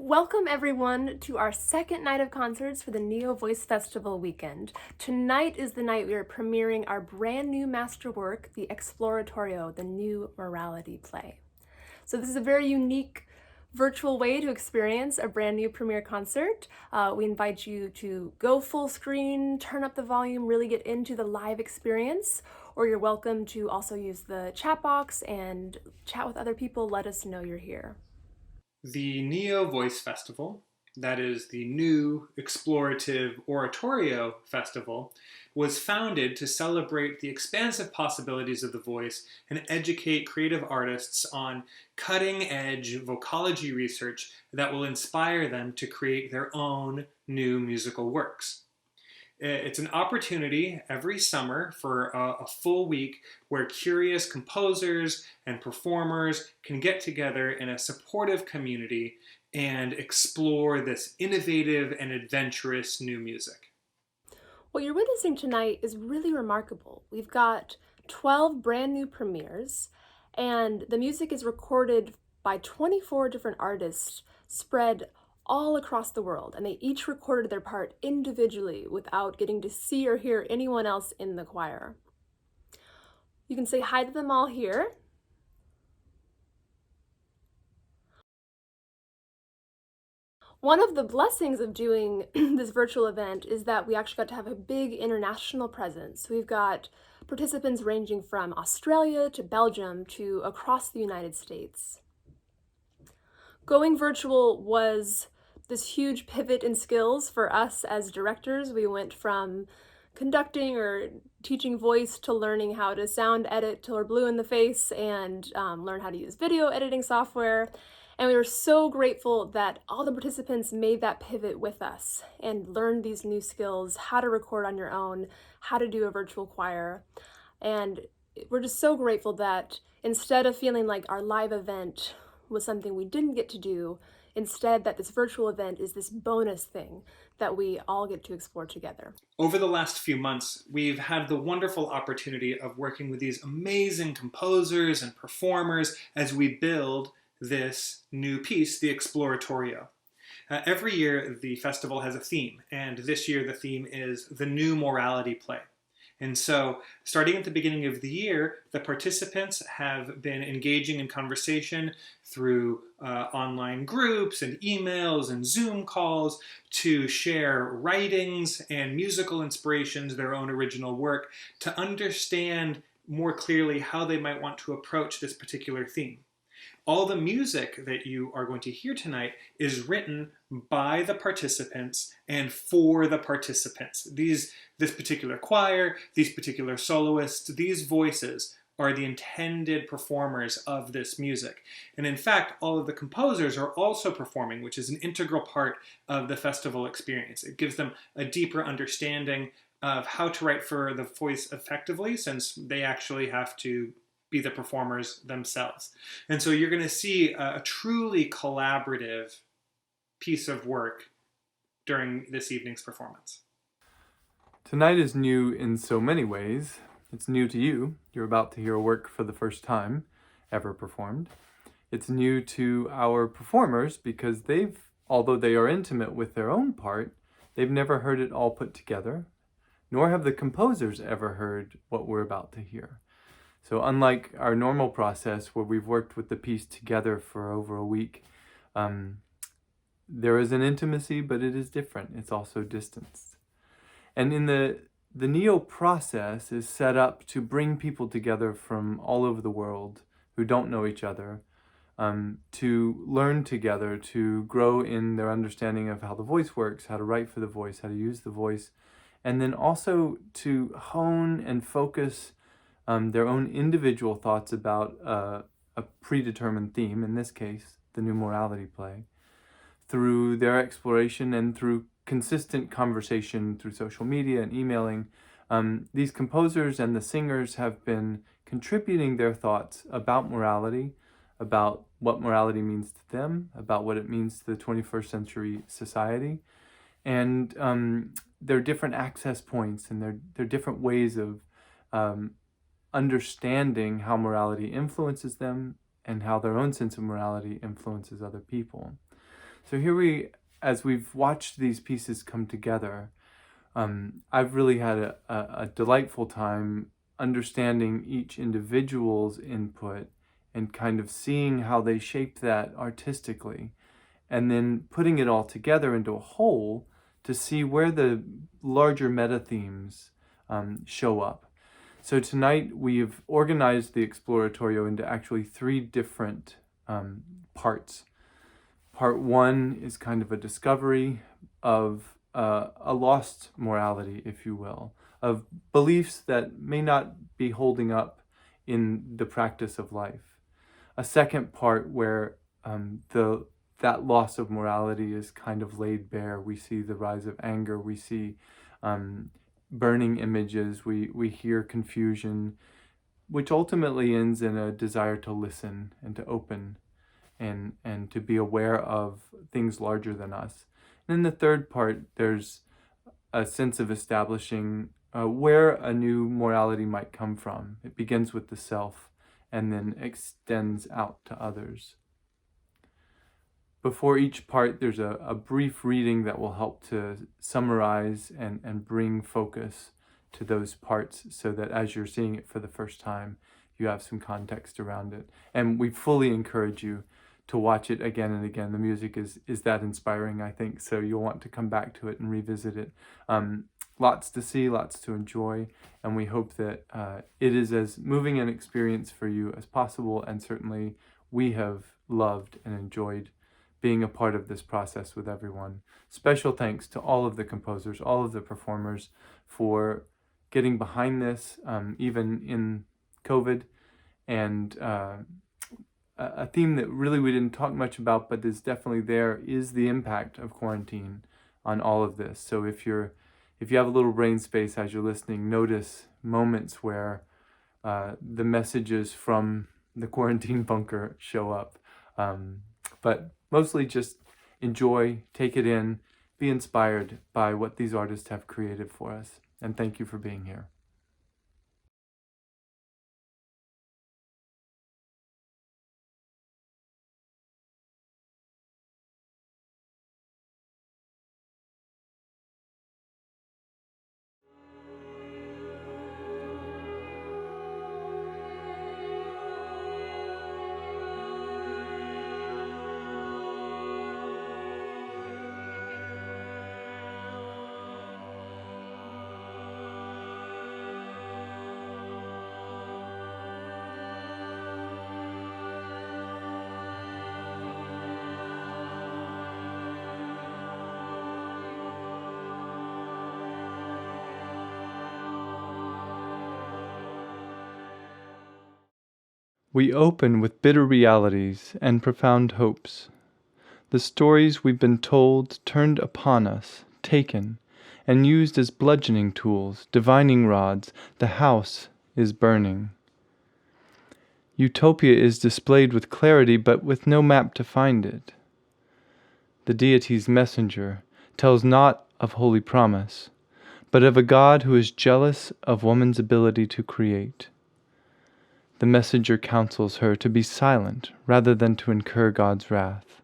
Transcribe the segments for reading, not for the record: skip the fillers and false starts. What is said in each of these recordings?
Welcome everyone to our second night of concerts for the N.E.O Voice Festival weekend. Tonight is the night we are premiering our brand new masterwork, the ExplOratorio, the new morality play. So this is a very unique virtual way to experience a brand new premiere concert. We invite you to go full screen, turn up the volume, really get into the live experience, or you're welcome to also use the chat box and chat with other people, let us know you're here. The N.E.O Voice Festival, that is the new explorative oratorio festival, was founded to celebrate the expansive possibilities of the voice and educate creative artists on cutting-edge vocology research that will inspire them to create their own new musical works. It's an opportunity every summer for a full week where curious composers and performers can get together in a supportive community and explore this innovative and adventurous new music. What you're witnessing tonight is really remarkable. We've got 12 brand new premieres, and the music is recorded by 24 different artists spread all across the world, and they each recorded their part individually without getting to see or hear anyone else in the choir. You can say hi to them all here. One of the blessings of doing this virtual event is that we actually got to have a big international presence. We've got participants ranging from Australia to Belgium to across the United States. Going virtual was this huge pivot in skills for us as directors. We went from conducting or teaching voice to learning how to sound edit till we're blue in the face and learn how to use video editing software. And we were so grateful that all the participants made that pivot with us and learned these new skills, how to record on your own, how to do a virtual choir. And we're just so grateful that instead of feeling like our live event was something we didn't get to do, instead that this virtual event is this bonus thing that we all get to explore together. Over the last few months, we've had the wonderful opportunity of working with these amazing composers and performers as we build this new piece, the ExplOratorio. Every year, the festival has a theme, and this year the theme is the new morality play. And so, starting at the beginning of the year, the participants have been engaging in conversation through online groups and emails and Zoom calls to share writings and musical inspirations, their own original work, to understand more clearly how they might want to approach this particular theme. All the music that you are going to hear tonight is written by the participants and for the participants. This particular choir, these particular soloists, these voices are the intended performers of this music. And in fact, all of the composers are also performing, which is an integral part of the festival experience. It gives them a deeper understanding of how to write for the voice effectively, since they actually have to be the performers themselves. And so you're going to see a truly collaborative piece of work during this evening's performance. Tonight is new in so many ways. It's new to you. You're about to hear a work for the first time ever performed. It's new to our performers because although they are intimate with their own part, they've never heard it all put together, nor have the composers ever heard what we're about to hear. So unlike our normal process where we've worked with the piece together for over a week, there is an intimacy, but it is different. It's also distanced. And in the N.E.O process is set up to bring people together from all over the world who don't know each other, to learn together, to grow in their understanding of how the voice works, how to write for the voice, how to use the voice, and then also to hone and focus their own individual thoughts about a predetermined theme, in this case, the new morality play, through their exploration and through consistent conversation through social media and emailing. These composers and the singers have been contributing their thoughts about morality, about what morality means to them, about what it means to the 21st century society, and their different access points and their different ways of understanding how morality influences them and how their own sense of morality influences other people. So as we've watched these pieces come together, I've really had a delightful time understanding each individual's input and kind of seeing how they shape that artistically, and then putting it all together into a whole to see where the larger meta themes show up. So tonight we've organized the ExplOratorio into actually 3 different parts. Part 1 is kind of a discovery of a lost morality, if you will, of beliefs that may not be holding up in the practice of life. A second part where that loss of morality is kind of laid bare. We see the rise of anger. We see burning images. We hear confusion, which ultimately ends in a desire to listen and to open and to be aware of things larger than us. And in the third part, there's a sense of establishing where a new morality might come from. It begins with the self and then extends out to others. Before each part, there's a brief reading that will help to summarize and bring focus to those parts so that as you're seeing it for the first time, you have some context around it. And we fully encourage you to watch it again and again. The music is that inspiring, I think, so you'll want to come back to it and revisit it. Lots to see, lots to enjoy, and we hope that it is as moving an experience for you as possible, and certainly we have loved and enjoyed being a part of this process with everyone. Special thanks to all of the composers, all of the performers for getting behind this, even in COVID, and a theme that really we didn't talk much about, but is definitely there, is the impact of quarantine on all of this. So if you have a little brain space as you're listening, notice moments where the messages from the quarantine bunker show up. But mostly just enjoy, take it in, be inspired by what these artists have created for us. And thank you for being here. We open with bitter realities and profound hopes. The stories we've been told turned upon us, taken, and used as bludgeoning tools, divining rods. The house is burning. Utopia is displayed with clarity, but with no map to find it. The deity's messenger tells not of holy promise, but of a God who is jealous of woman's ability to create. The messenger counsels her to be silent rather than to incur God's wrath.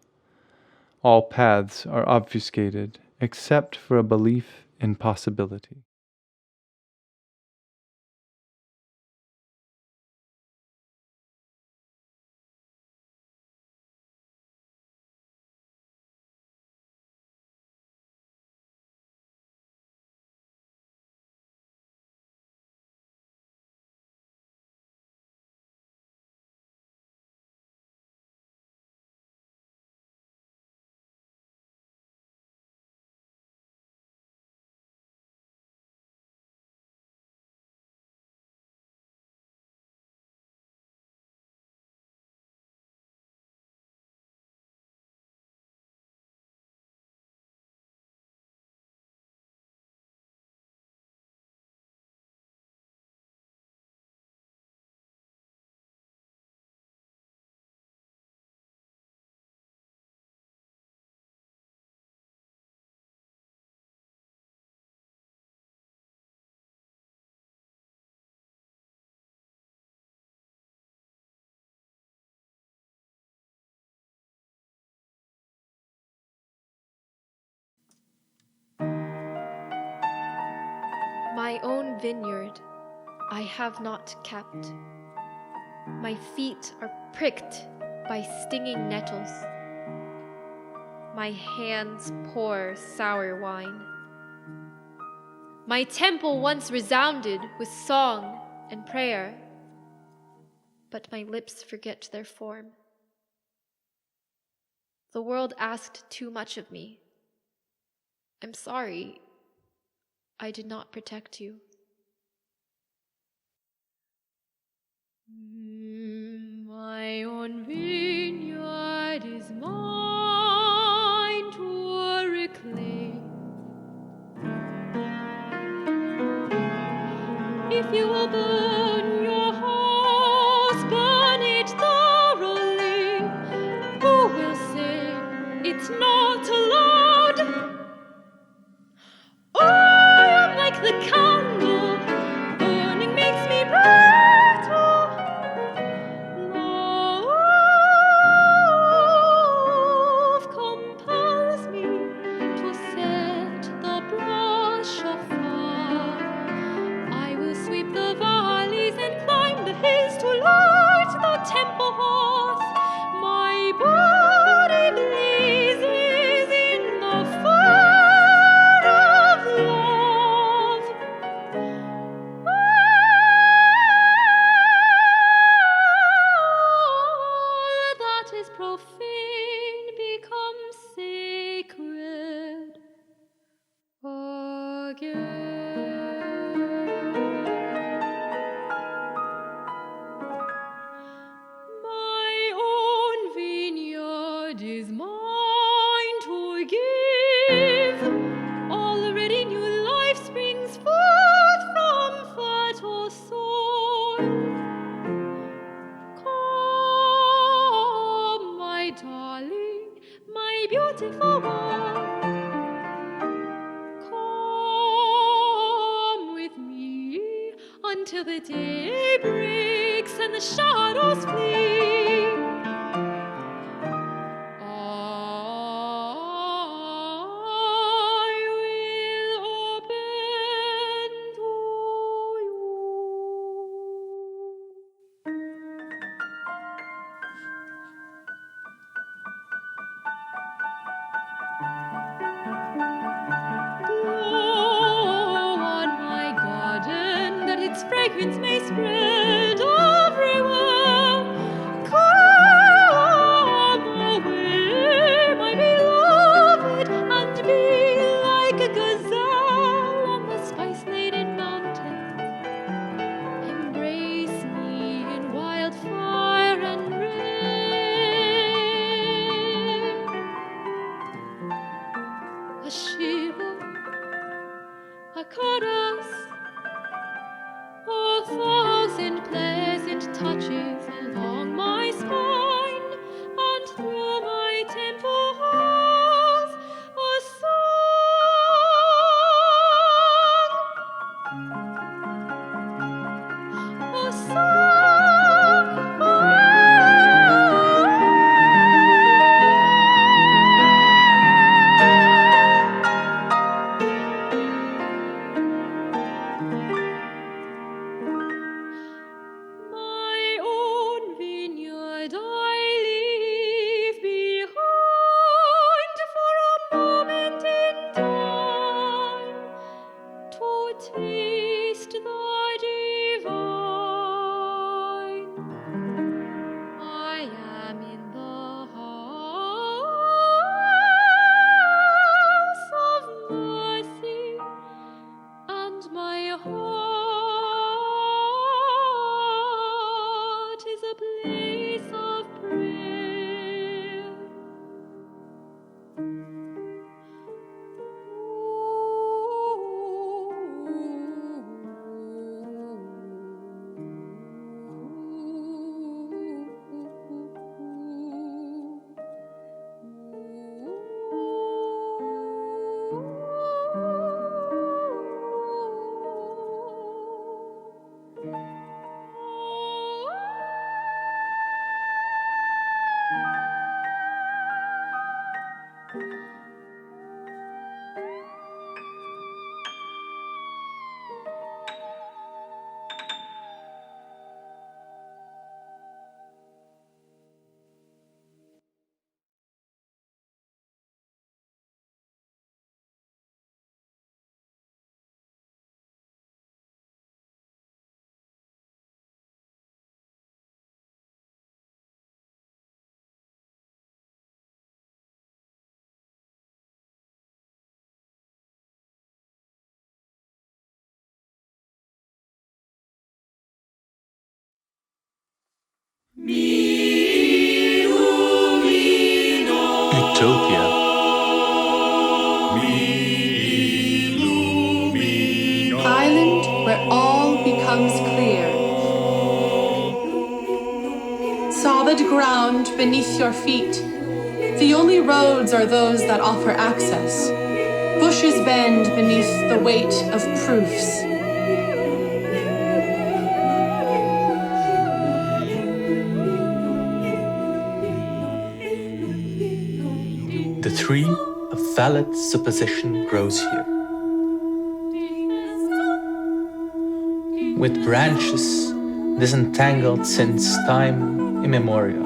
All paths are obfuscated except for a belief in possibility. My own vineyard I have not kept. My feet are pricked by stinging nettles. My hands pour sour wine. My temple once resounded with song and prayer, but my lips forget their form. The world asked too much of me. I'm sorry, I did not protect you. My own vineyard is mine to reclaim. If you will burn your house, burn it thoroughly. Who will say it's not allowed? I am like the candle, burning makes me brittle. Love compels me to set the brush afar. I will sweep the valleys and climb the hills to light the temple hearth. My body blazes in the fire of love. All that is profane becomes sacred again. My own vineyard is mine to give. Already new life springs forth from fertile soil. Come, my darling, my beautiful one. Come with me until the day breaks and the shadows flee. I will open to you. Blow on my garden that its fragrance may spread everywhere. Come away, my beloved, and be like a gazelle on the spice-laden mountains. Embrace me in wildfire and rain. A shiver, a caress, 1,000 Utopia. Island where all becomes clear. Solid ground beneath your feet. The only roads are those that offer access. Bushes bend beneath the weight of proofs. The tree of valid supposition grows here, with branches disentangled since time immemorial.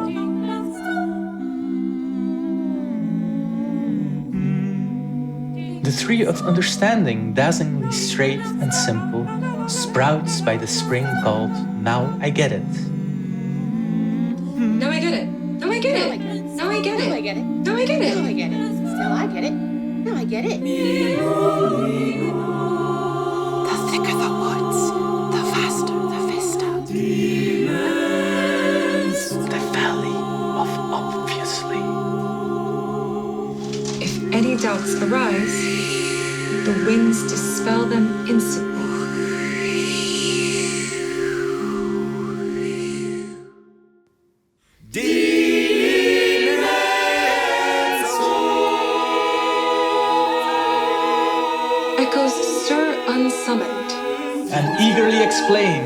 The tree of understanding, dazzlingly straight and simple, sprouts by the spring called Now I Get It. Now I get it. Now I get it. Now I get it. Now I get it. Now I get it. Now I get it. Now I get it. Now I get it. The thicker the woods, the faster the vista. The valley of obviously. If any doubts arise, the winds dispel them instantly. Echoes stir unsummoned. And eagerly explain.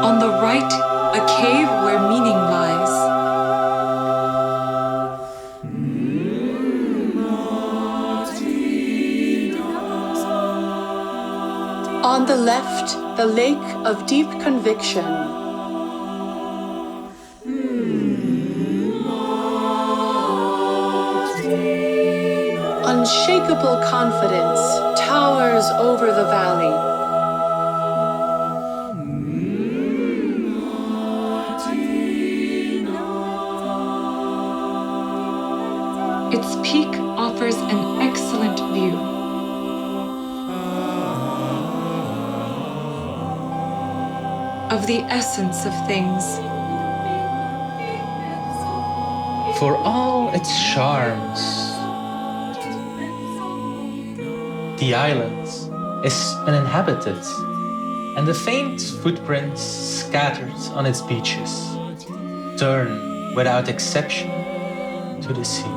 On the right, a cave where meaning lies. On the left, the lake of deep conviction. Unshakable confidence towers over the valley. Its peak offers an excellent view. Of the essence of things. For all its charms, the island is uninhabited, and the faint footprints scattered on its beaches turn without exception to the sea.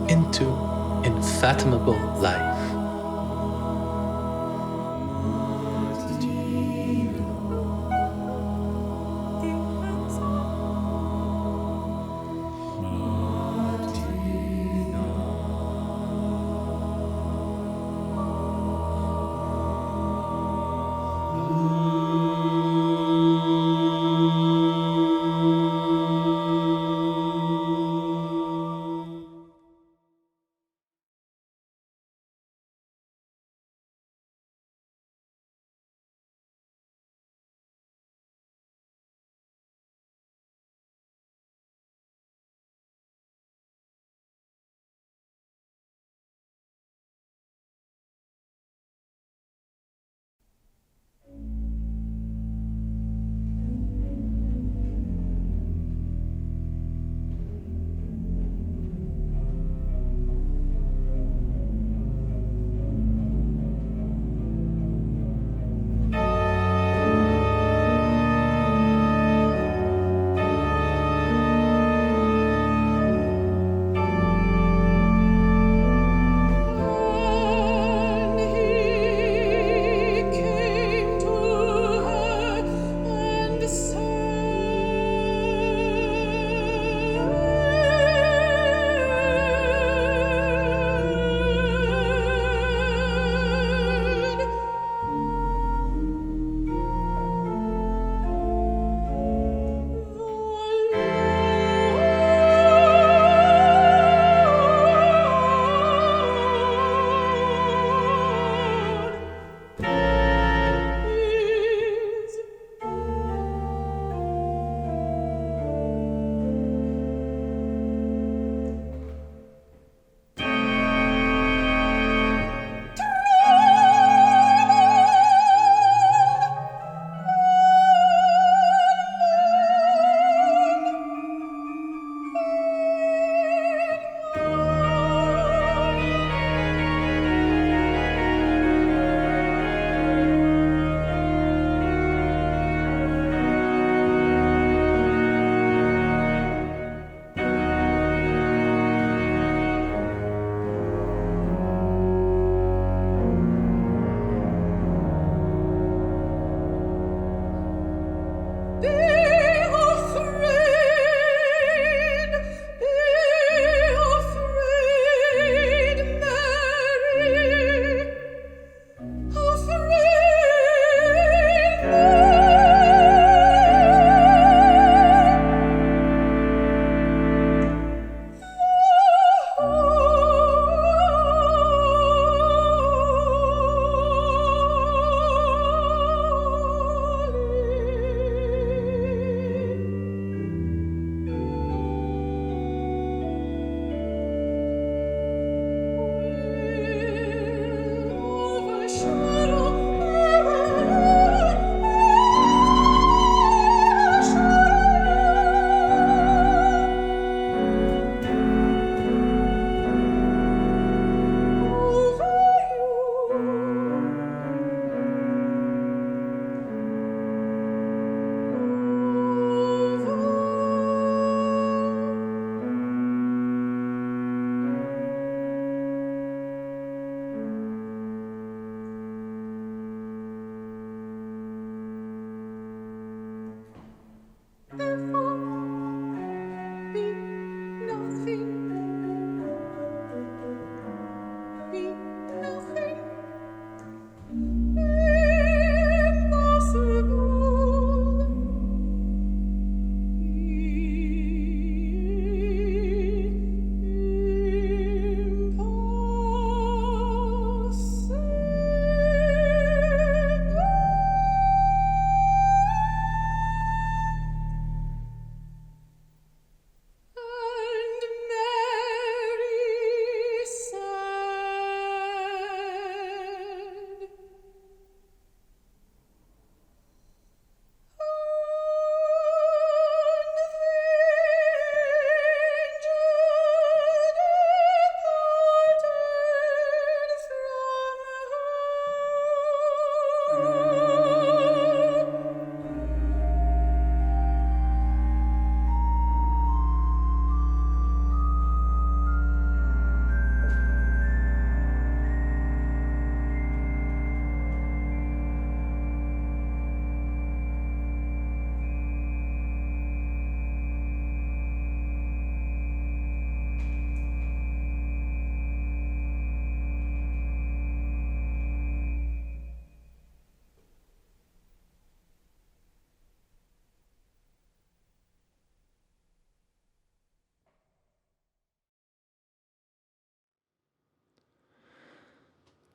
Into unfathomable life.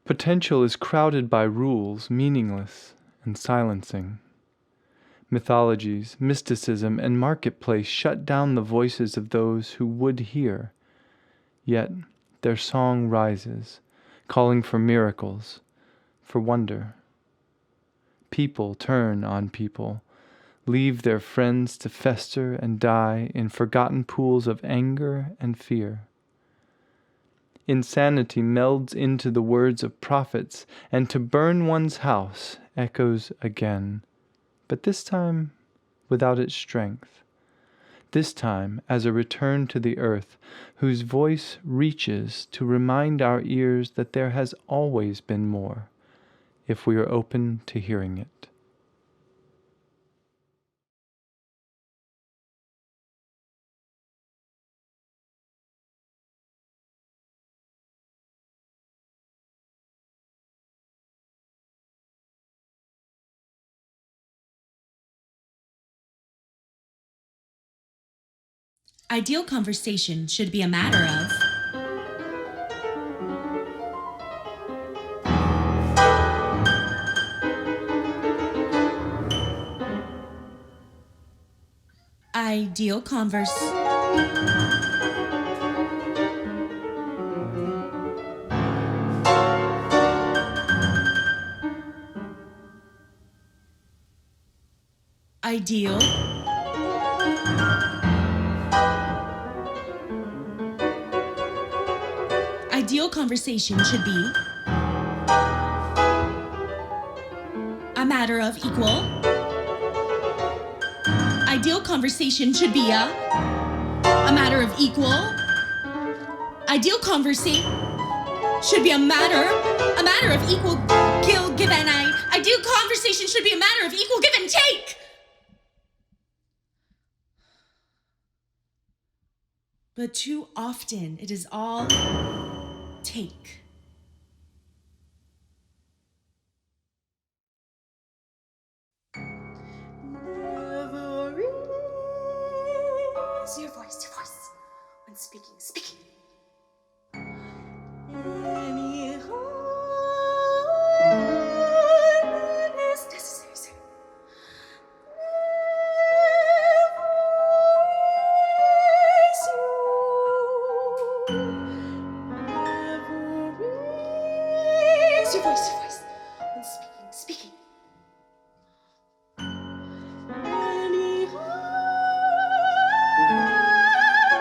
Potential is crowded by rules, meaningless and silencing. Mythologies, mysticism, and marketplace shut down the voices of those who would hear. Yet their song rises, calling for miracles, for wonder. People turn on people, leave their friends to fester and die in forgotten pools of anger and fear. Insanity melds into the words of prophets, and to burn one's house echoes again, but this time without its strength. This time as a return to the earth, whose voice reaches to remind our ears that there has always been more, if we are open to hearing it. Ideal conversation should be a matter of ideal converse. Ideal. Ideal conversation should be a matter of equal. Ideal conversation should be a matter of equal. Ideal conversation should be a matter of equal give and ideal conversation should be a matter of equal give and take. But too often it is all take. Never raise your voice when speaking. Any harm is necessary, sir. Never raise your voice when speaking. Any harm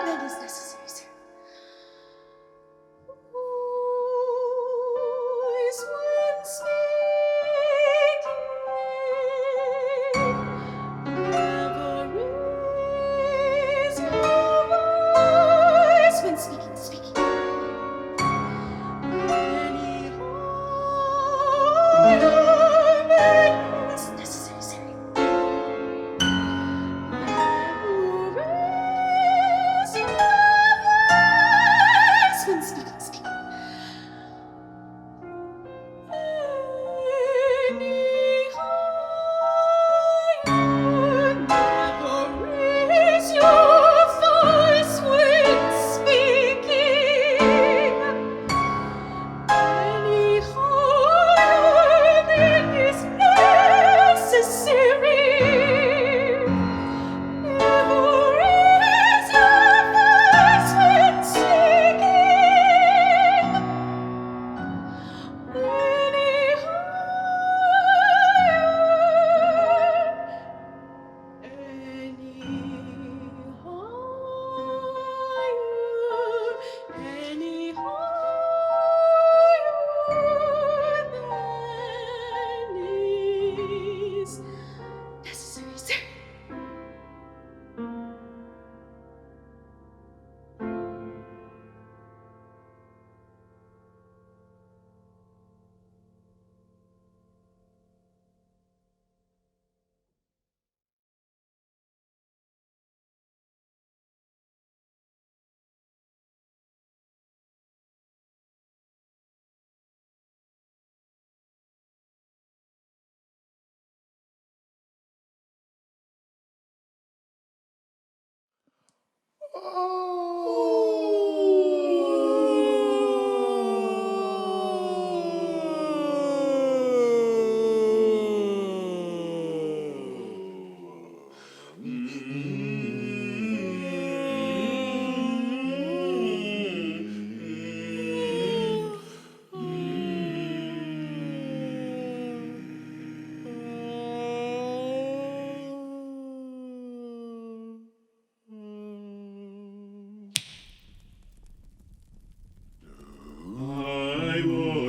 that is necessary, sir. Voice when speaking. Never raise your voice when speaking. Any harm that is necessary, sir. Raise your voice when speaking. Any higher, never raise your voice when speaking. Any higher than is necessary. Never raise your voice when speaking. Any higher, any higher than is necessary, sir. Oh.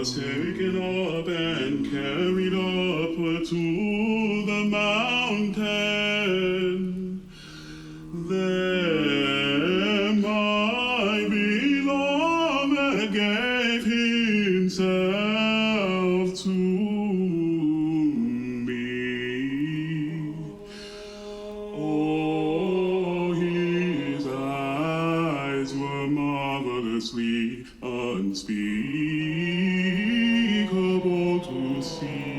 was taken up and carried upward to the mountain. There my beloved gave himself to me. Oh, his eyes were marvelously unspeakable to see.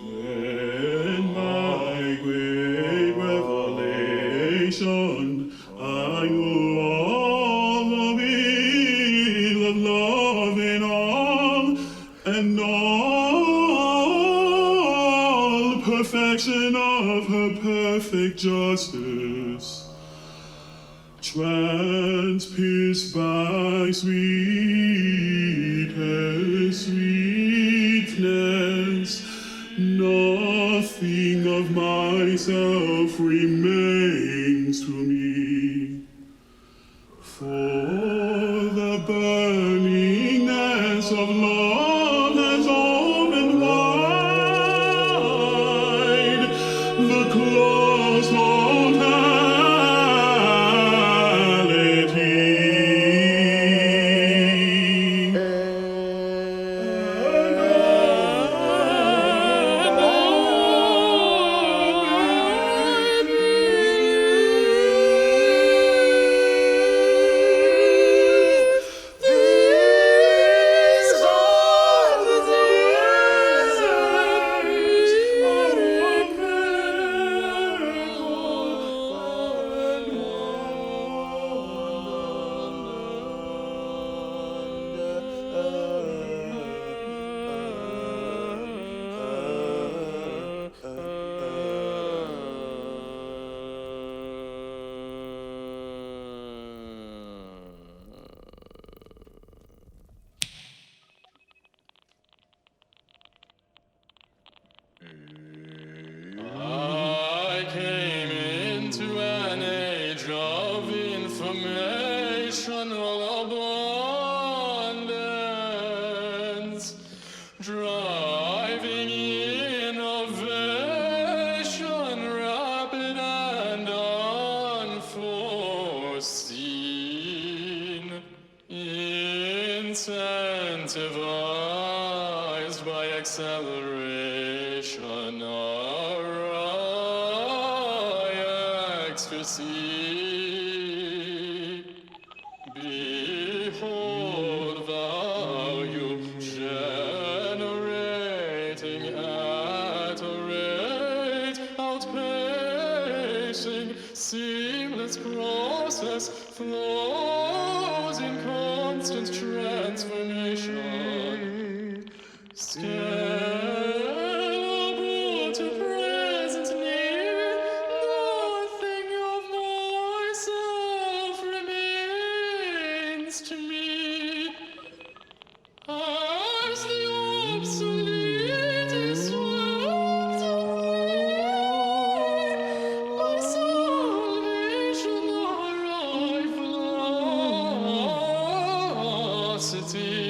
Then my great revelation, I knew all the beloved love in all, and all perfection of her perfect justice, transpierced by sweetest sweetness. Nothing of myself remains to me, for the burningness of love has opened wide the closed I came into an age of informational abundance, driving innovation rapid and unforeseen, incentivized by acceleration or ecstasy. Behold value generating at a rate outpacing seamless process, flows in constant transformation. Scalable to present near, nothing of myself remains to me. As the obsolete is swept away by salvation arrive velocity.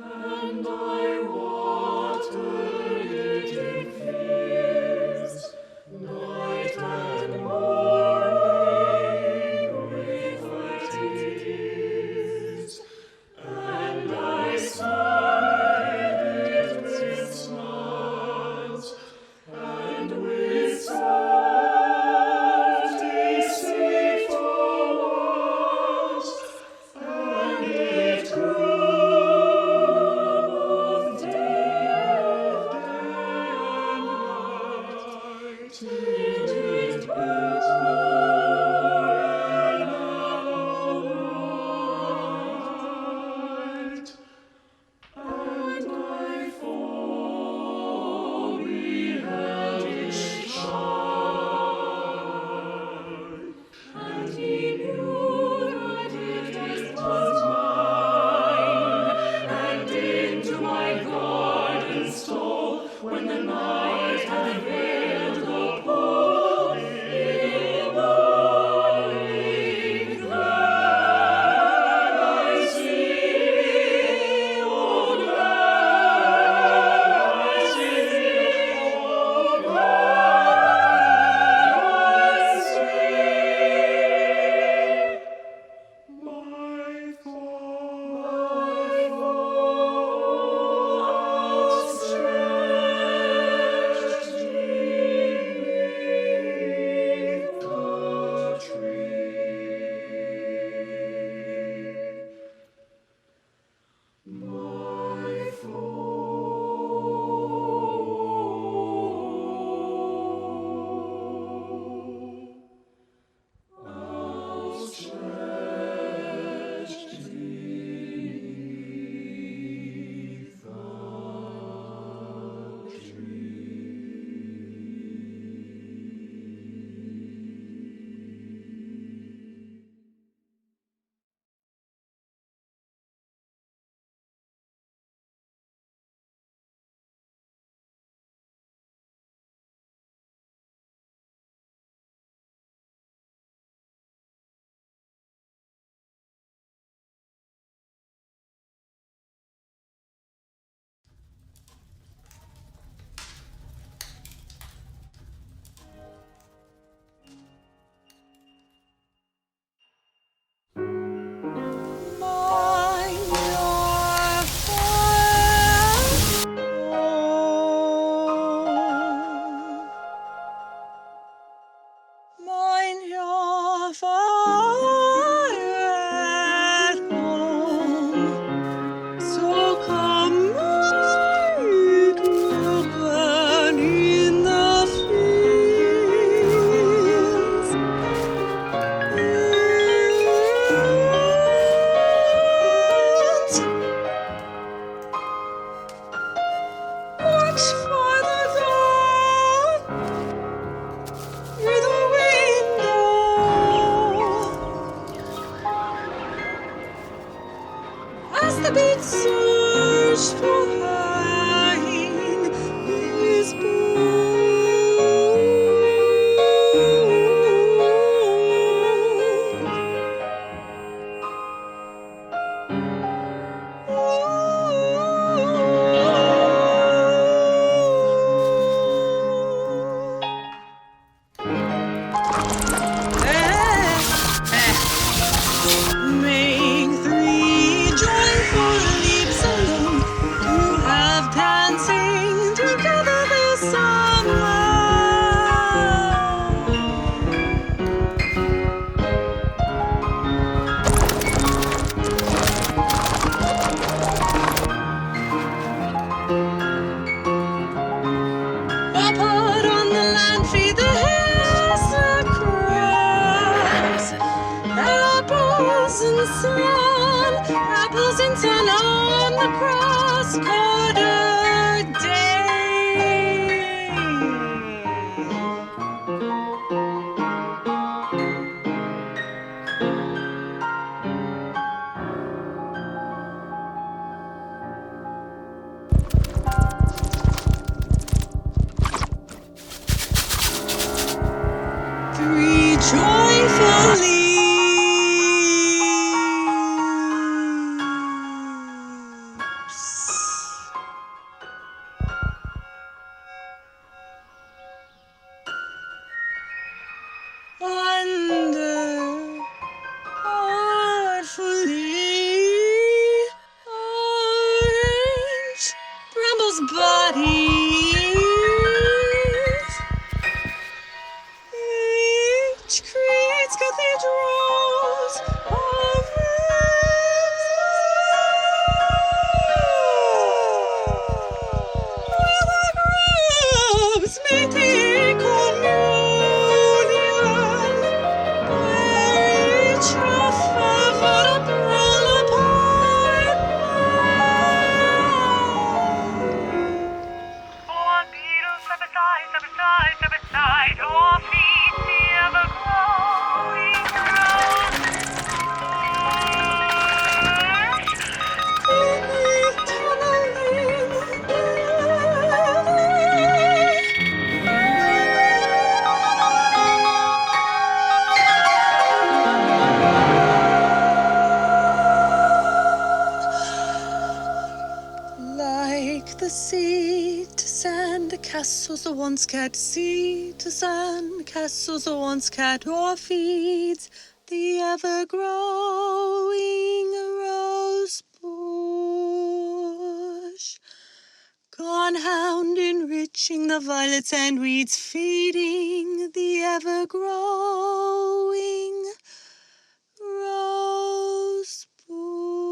And I water it in fields, night and morning with my tears. And I sighed it with smiles, and with soft deceitful words, and it grew both day and night, till it bore in our light. And I for beheld it shine, and he knew that it was mine, and into my garden stole when the night had veiled the pole. In the morning glad I see, oh glad I see, oh glad I see. My thought outstretched beneath the tree. My outstretched beneath the Make 3 joyful leaps alone to Like the sea to sand castles the once cat, sea to sand castles the once cat, or feeds the ever-growing rose bush. Gone hound enriching the violets and weeds, feeding the ever-growing rose bush.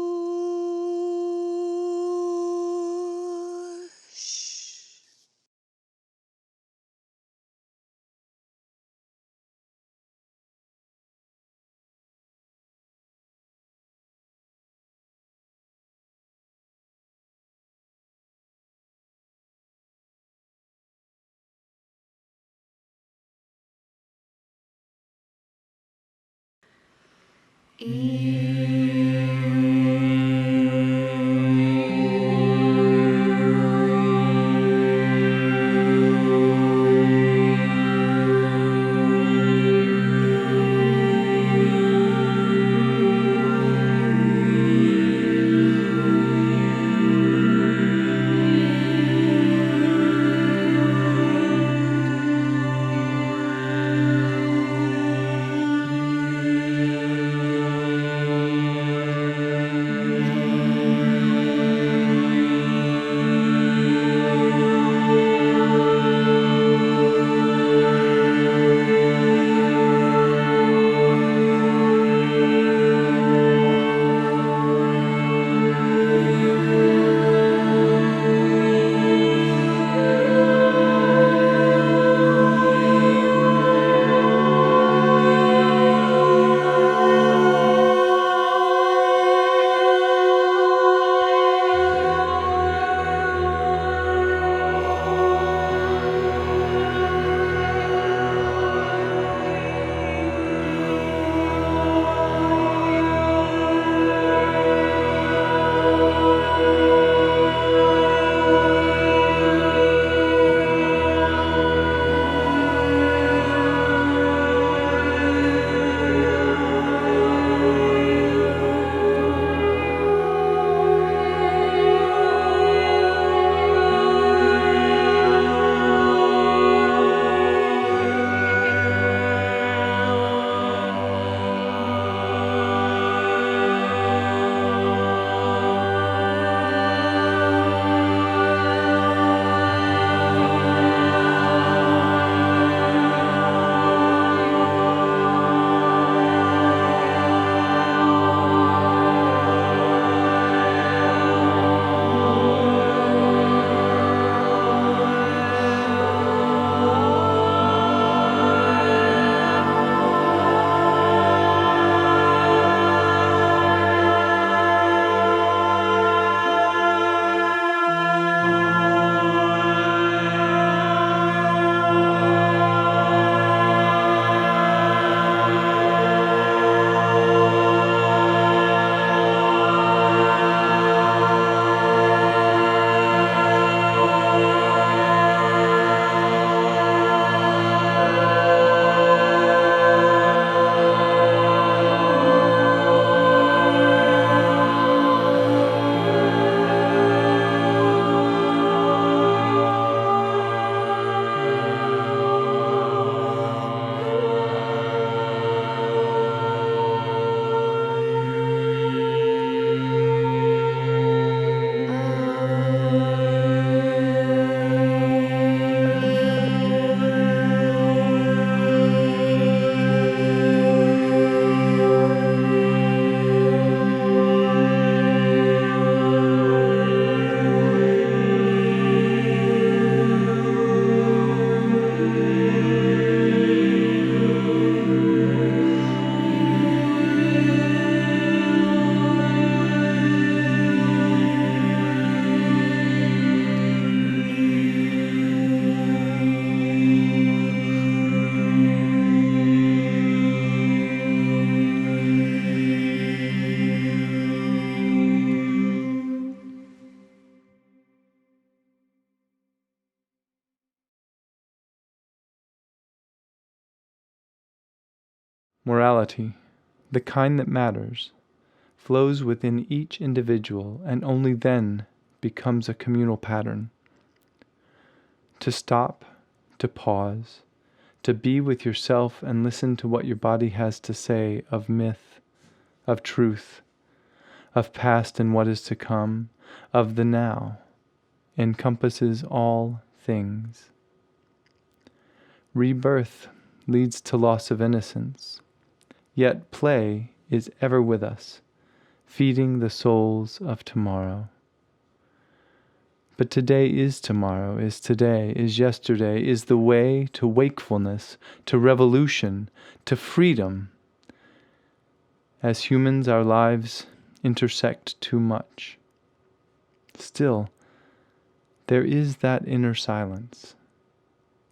Morality, the kind that matters, flows within each individual and only then becomes a communal pattern. To stop, to pause, to be with yourself and listen to what your body has to say of myth, of truth, of past and what is to come, of the now, encompasses all things. Rebirth leads to loss of innocence, yet play is ever with us, feeding the souls of tomorrow. But today is tomorrow, is today, is yesterday, is the way to wakefulness, to revolution, to freedom. As humans, our lives intersect too much. Still, there is that inner silence.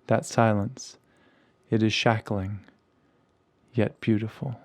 That silence, it is shackling, yet beautiful.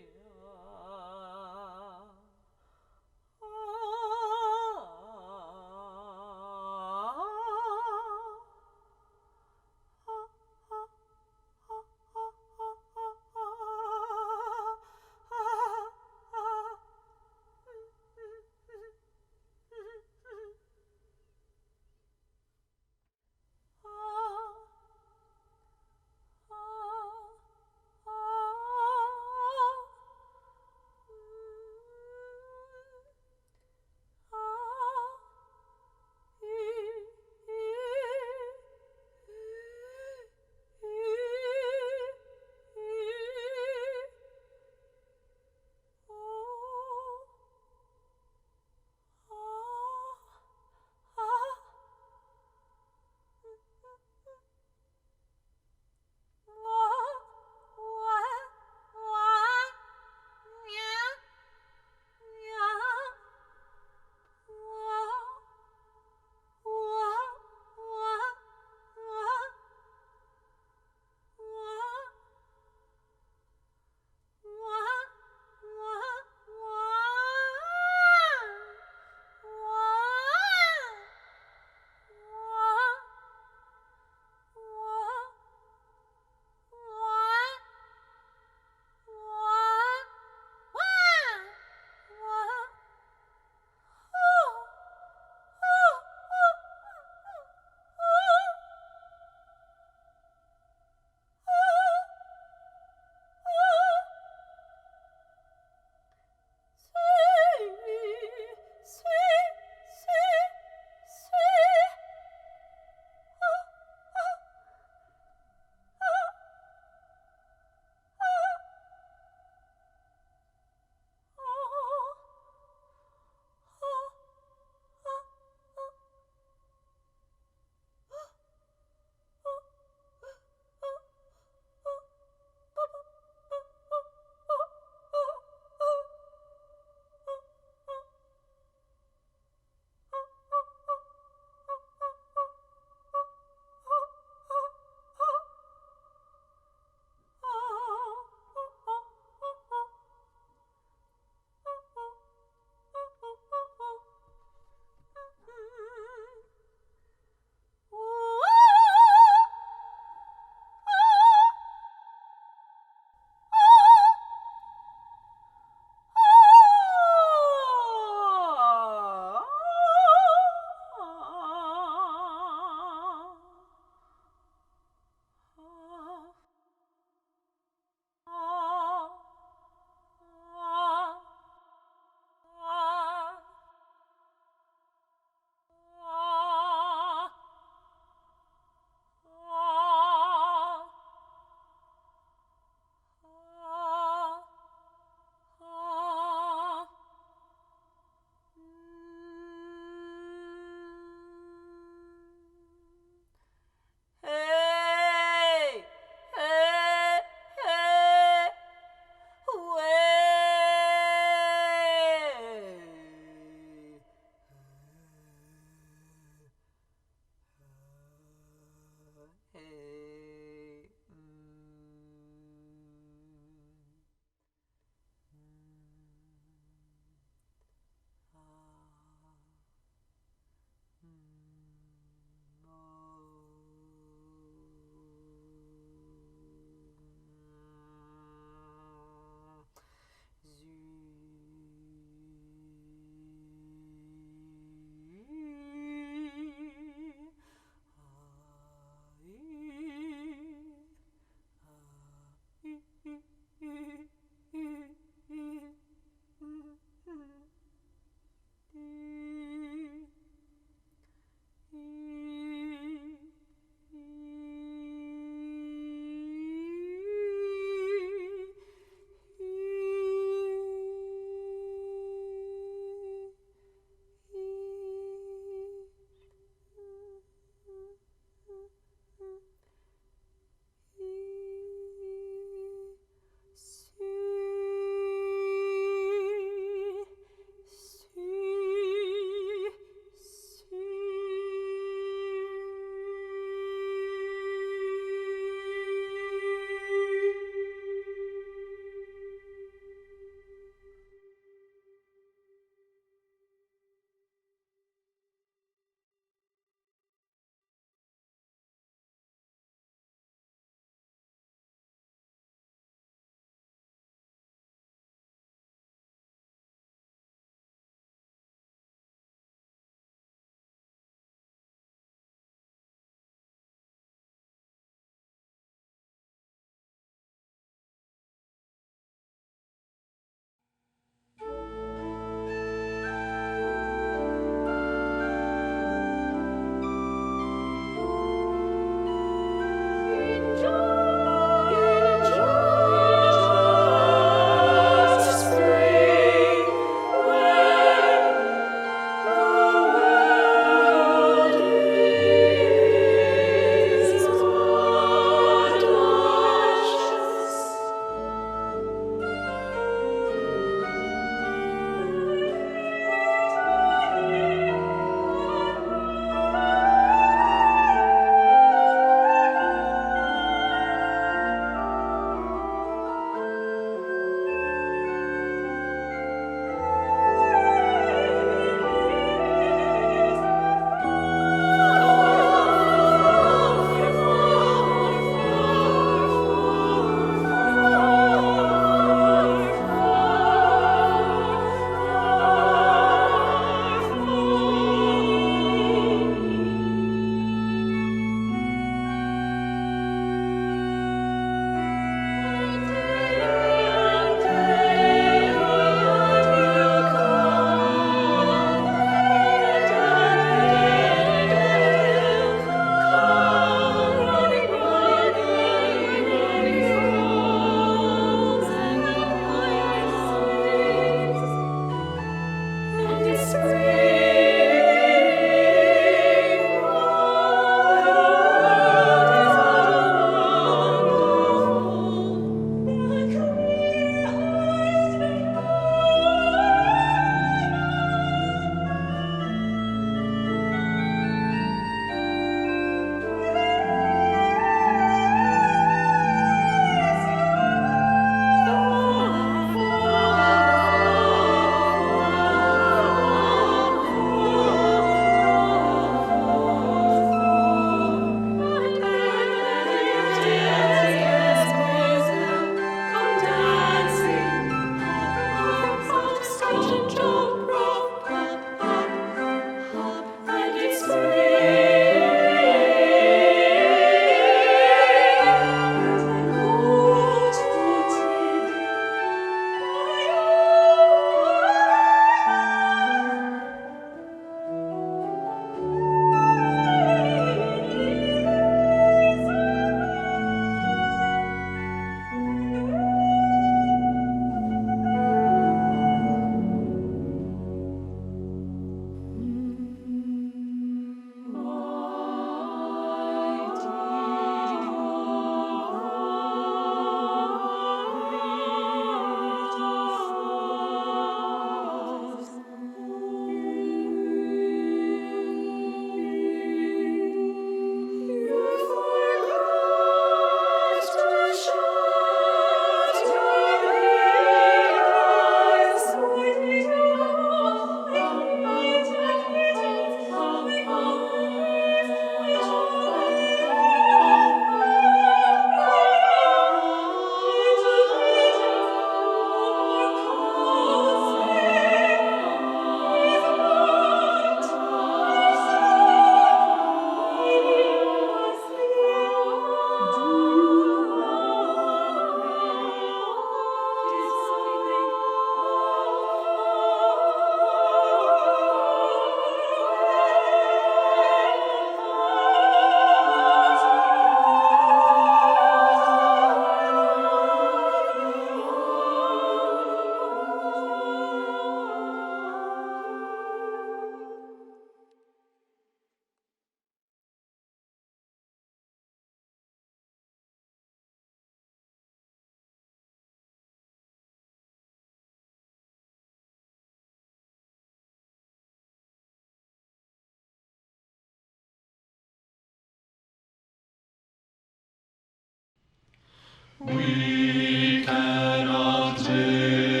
We cannot live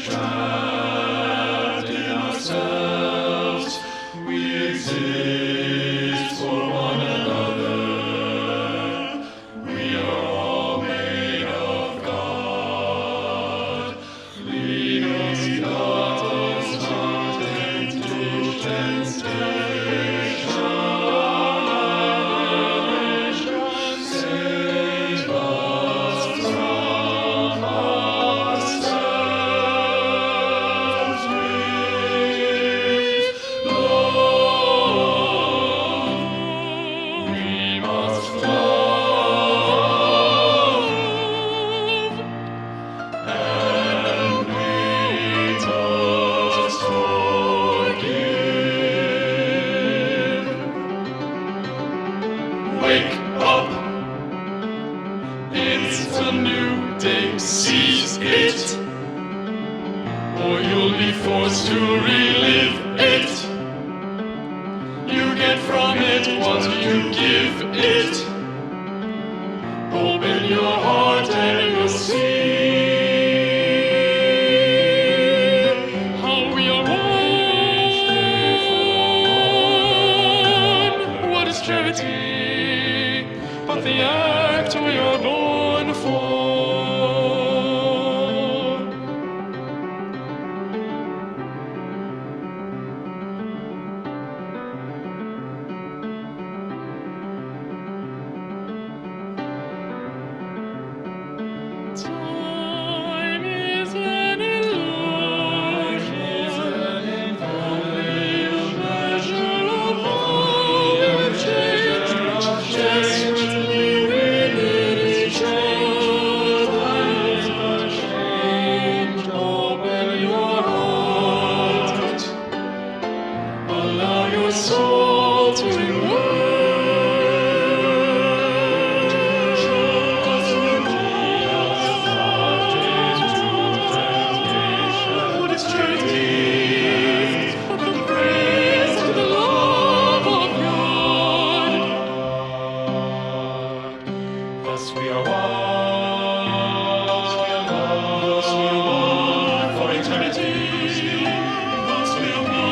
trapped in ourselves. We exist for one another. We are all made of God. Lead us not into temptation. Save us from ourselves with love. We must love, and we must forgive. Wake up! It's a new day, seize it, or you'll be forced to relive it. You get from it what you give it. Open your heart and you'll see how we are one. What is charity but the act we are born for? Time is an illusion, only a measure of volume change. Destiny within each other changed. Open your heart, allow your soul to emerge. What is charity but the praise and the love of God? Thus we are one for eternity. Thus we are one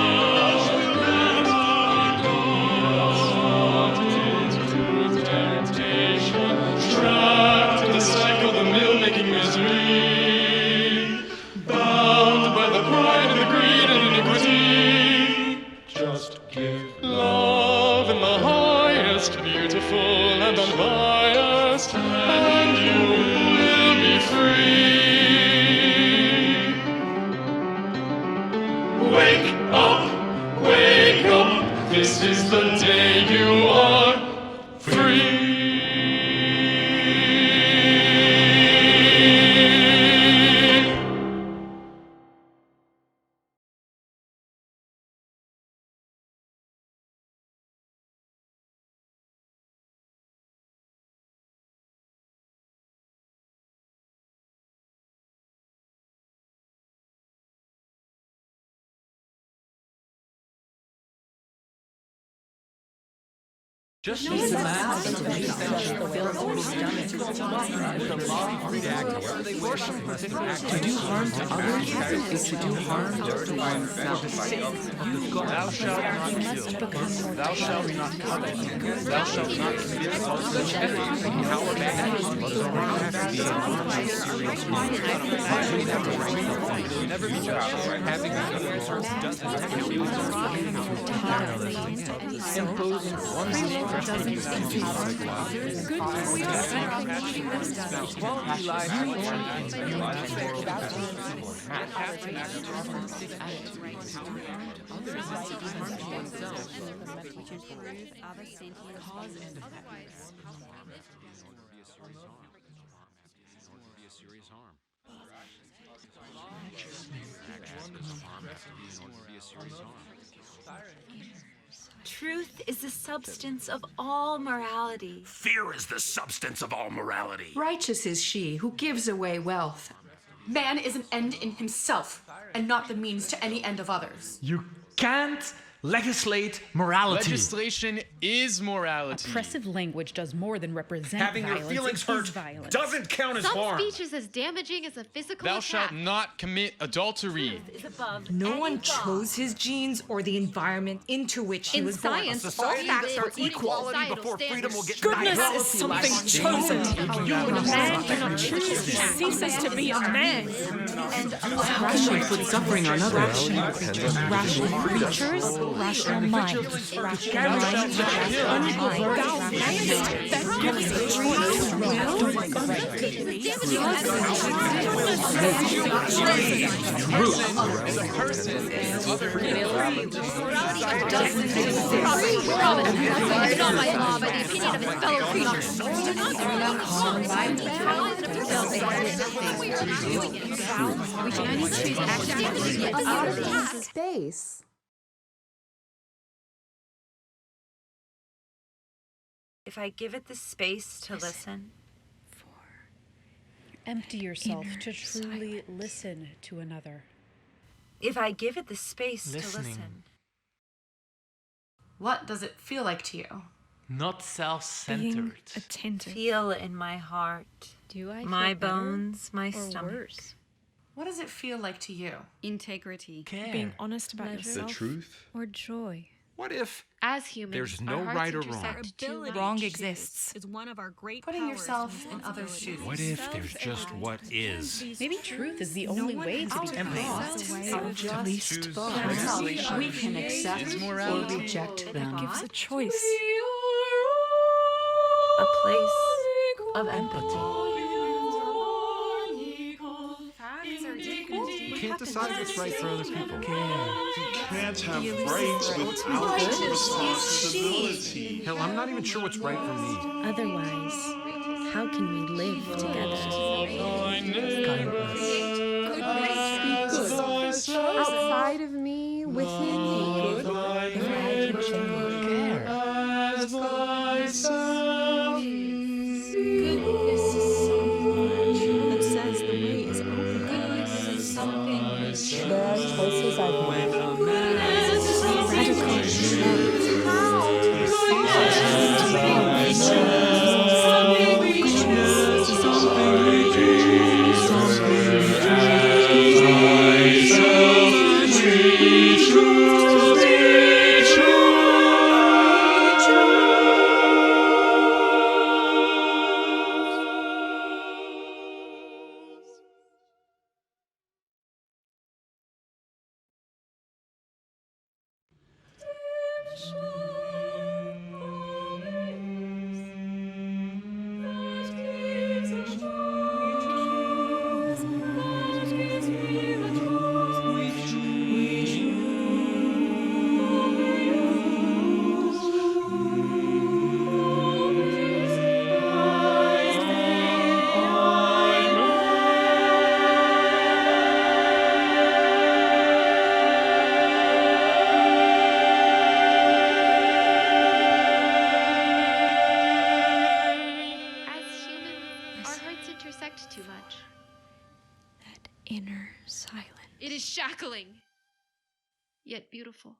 into temptation, trapped in the cycle, the mill-making misery, bound by the pride and the greed and iniquity. Just give love in the highest, beautiful and unbiased, and you will be free. Wake up, wake up, this is the day you are free. Just to do harm to others is to do harm to oneself. Thou shalt not kill. Thou shalt not covet. Thou shalt not commit adultery. How bad never be judged. Having imposing one's doesn't Truth is the substance of all morality. Fear is the substance of all morality. Righteous is she who gives away wealth. Man is an end in himself, and not the means to any end of others. You can't legislate morality. Legislation is morality. Oppressive language does more than represent Having your violence. feelings It is hurt violence. doesn't count as Some harm. speech is as damaging as a physical Thou attack. shalt not commit adultery. No one chose his genes or the environment into which he In was born. science, A society all for facts are equality societal before freedom will get Goodness denied. is something chosen. A man cannot choose. He ceases to be a man. How can we put suffering on others? Rational creatures, rational minds. Rational minds, that gives a choice. It's not by law, by the opinion of his fellow creatures. Do not Space. If I give it the space to listen. Empty yourself to truly listen to another. If I give it the space to listen. What does it feel like to you? Not self-centered. Attentive. Feel in my heart. Do I My feel better bones, my or stomach. worse? What does it feel like to you? Integrity. Care. Being honest about yourself. truth. Or joy. What if As humans, There's our no hearts right or wrong? intersect too much. Wrong exists. Is one of our great Putting yourself in others' shoes. What if there's just what is? Maybe truth is the only way to be honest. At least We can accept or reject them. That gives a choice. A place of empathy. You can't decide what's right for other people. You can't have rights without responsibility. Hell, I'm not even sure what's right for me. Otherwise, how can we live together? Outside of me, within me. If I can Care. Goodness is so much that says the way is open. Goodness is something There are choices I've made. Too much. That inner silence. It is shackling, yet beautiful.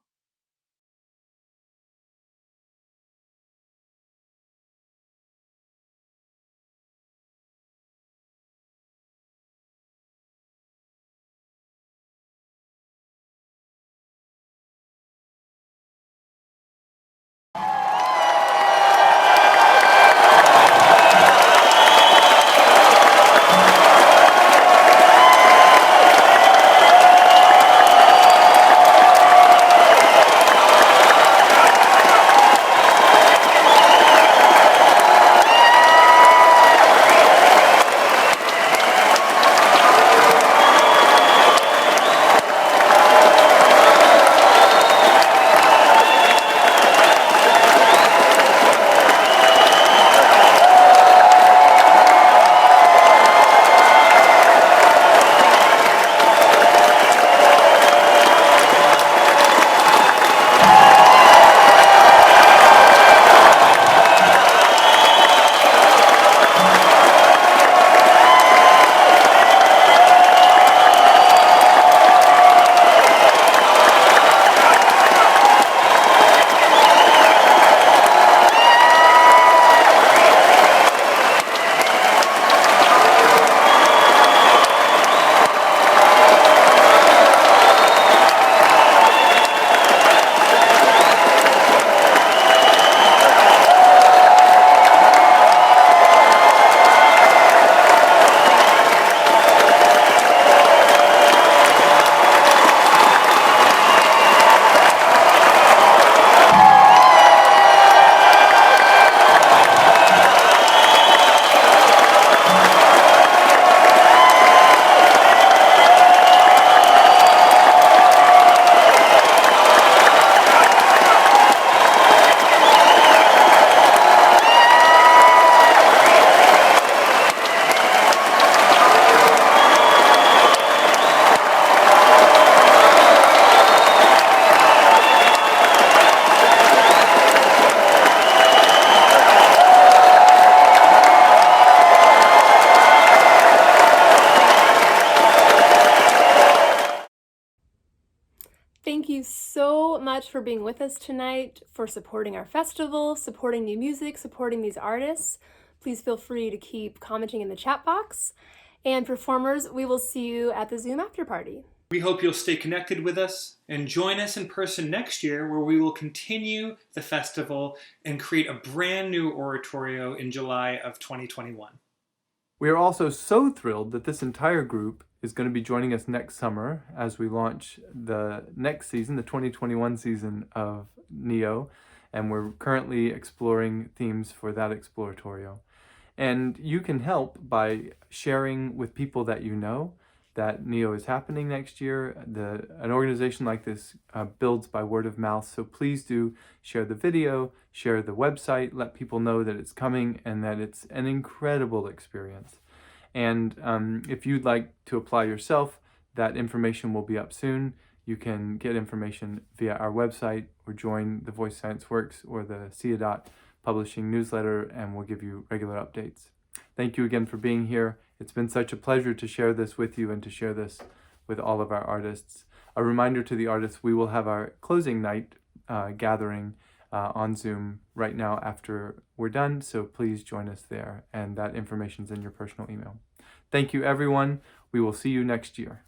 Thank you so much for being with us tonight, for supporting our festival, supporting new music, supporting these artists. Please feel free to keep commenting in the chat box. And performers, we will see you at the Zoom after party. We hope you'll stay connected with us and join us in person next year, where we will continue the festival and create a brand new oratorio in July of 2021. We are also so thrilled that this entire group is going to be joining us next summer as we launch the next season, the 2021 season of N.E.O, and we're currently exploring themes for that ExplOratorio. And you can help by sharing with people that you know that N.E.O is happening next year. An organization like this builds by word of mouth, so please do share the video, share the website, let people know that it's coming and that it's an incredible experience. And if you'd like to apply yourself, that information will be up soon. You can get information via our website or join the Voice Science Works or the Ciudad Publishing newsletter, and we'll give you regular updates. Thank you again for being here. It's been such a pleasure to share this with you and to share this with all of our artists. A reminder to the artists, we will have our closing night gathering on Zoom right now after we're done, so please join us there, and that information's in your personal email. Thank you, everyone. We will see you next year.